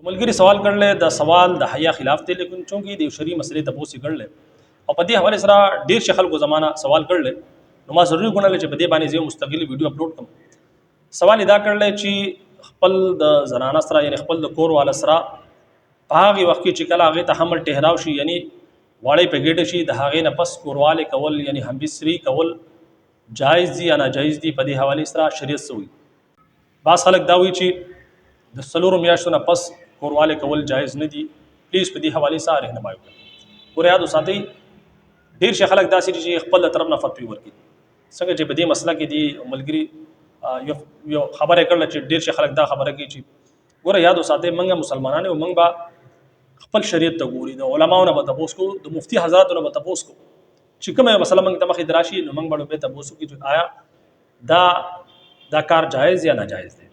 ملګری سوال کړل د سوال د حیا خلاف دی، لیکن چونکې د شری مسلې ته پوسی کړل او په دې حواله سره ډیر شیخ خلکو زمانہ سوال کړل، نو ما ضروري ګڼل چې په دې باندې یو مستقلی ویډیو اپلوډ کړم. سوال ادا کړل چې خپل د زنانه سره یعنی خپل د کور والا سره په هغه وخت کې چې کله هغه ته حمل ټهراو شي یعنی واړې په ګډه شي د هغه نه پس کورواله کول یعنی هم بسری کول جایز دي یا ناجایز دي، په دې حواله سره شریعت سوی. بعض خلک دا وایي چې د سلور میاشتو نه پس کورواله کول جایز نه دي. پلیز په دې حواله سره راهنمایي وکړئ. ګور یاد وساتئ ډیر شیخ خلک داسې چې خپل طرف نه فتوی ورکړي، څنګه چې په دې مسله کې دی ملګری یو خبره کړل چې ډیر شیخ خلک دا خبره کوي چې ګور یاد وساتئ موږ مسلمانان او موږ به خپل شریعت ته ګوري، د علماو نه به تاسو کو، د مفتی حضراتو نه به تاسو کو چې کومه مسله موږ ته مخې دراشي نو موږ به تاسو کې چې آیا دا کار جایز یا ناجایز دی.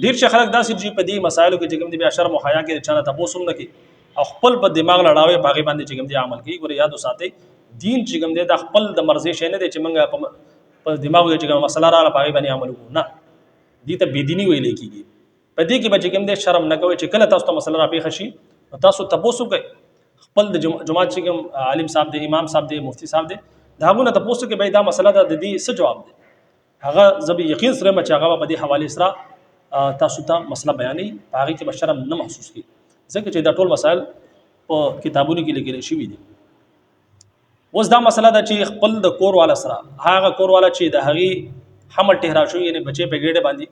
ډیر شیخ خلک داسې چې په دې مسایلو کې چې کوم دي بیا شرم او حیا کې چانه تاسو هم نه کوي او خپل په دماغ لړاوي باغی باندې چې کوم دي عمل کوي. ګور یاد وساتئ دین چې کوم دي د خپل د مرزي شي نه دي چې موږ په دماغ کې چې کوم مسله رااله باغی باندې عمل وکړو، نه دي ته بيدینی ویل کېږي. په دې کې به چې کوم دي شرم نه کوي چې کله تاسو ته مسله را پیښ شي تاسو تاسو کوي خپل د جماعت چې کوم عالم صاحب دی، امام صاحب دی، مفتی صاحب دی، دا غونه تاسو کې به دا مسله د دې څه جواب دی هغه زبې یقین سره چې هغه په دې حواله سره تاسو ته مسله بیانې هغه کې به شرم نه محسوس کی، ځکه چې دا ټول مسائل په کتابونو کې لیکل شوي دي. اوس دا مسله ده چې خپل د کور والا سره هغه کور والا چې د هغه حمل ټهرا شو یعنی بچي په ګډه باندې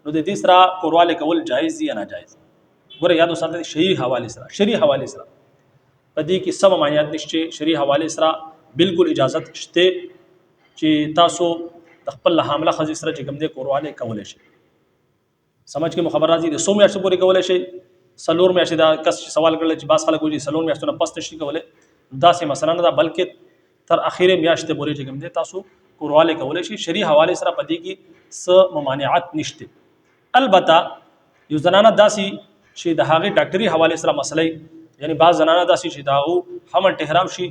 نو د دې سره کورواله کول جایز دي یا ناجایز. ګوره یاد وساتئ شریع حواله سره په دې کې سم معنیات نشته. شریع حواله سره بالکل اجازت شته چې تاسو د خپل حامله خزي سره چې کوم دې کورواله کول شي. سمجھ کې خبر راځي د 100 میاشتې پورې کولای شي. سلور میاشتې دا کس سوال کړل چې باس خلک وایي سلور میاشتې نه پس نشي کولای، دا سه مثلا نه دا بلکې تر اخیره میاشتې پورې چې کوم دي تاسو کورواله کولای شي. شریع حواله سره پدې کې څه ممانعت نشته. البته یو زنانه داسي چې د هغه ډاکټري حواله سره مسلې یعنی بعض زنانه داسي چې داغو حمل ټهراو شي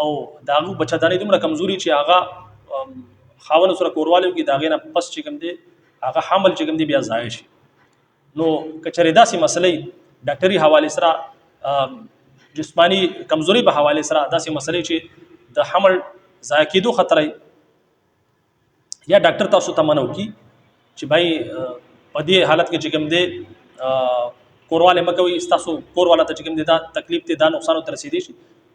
او داغو بچدانې دومره کمزوري چې هغه خاون سره کورواله کې داغه نه پس چې کوم دي هغه حمل چې کوم دي بیا ضایع شي. نو کچره داسې مسلې ډاکټري حواله سره جسمانی کمزوري په حواله سره داسې مسلې چې د حمل ضایع کېدو خطر یا ډاکټر تاسو ته منو کی چې بھائی په دې حالت کې چې کوم دی کورواله مکوي تاسو کورواله ته چې کوم دی دا تکلیف ته دا نقصان تر رسیدي شي.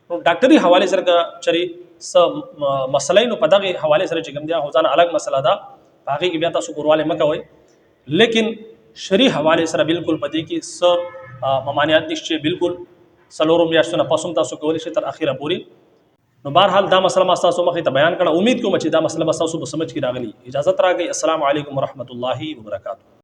نو ډاکټري حواله سره چری س مسلې نو په دغه حواله سره چې کوم دی ځان الګ مسله ده هغه کې بیا تاسو کورواله مکوي. لیکن شریع حواله سره بالکل پدې کې س ممانعات نشته، بالکل سلورو میاشتو نه پسوم تاسو کولی شئ تر اخیره پوری. نو بهرحال دا مسله ما تاسو مخې ته بیان کړه، امید کوم چې دا مسله تاسو په سمجھ کې راغلی. اجازه راکړئ. السلام علیکم ورحمت الله وبرکاته.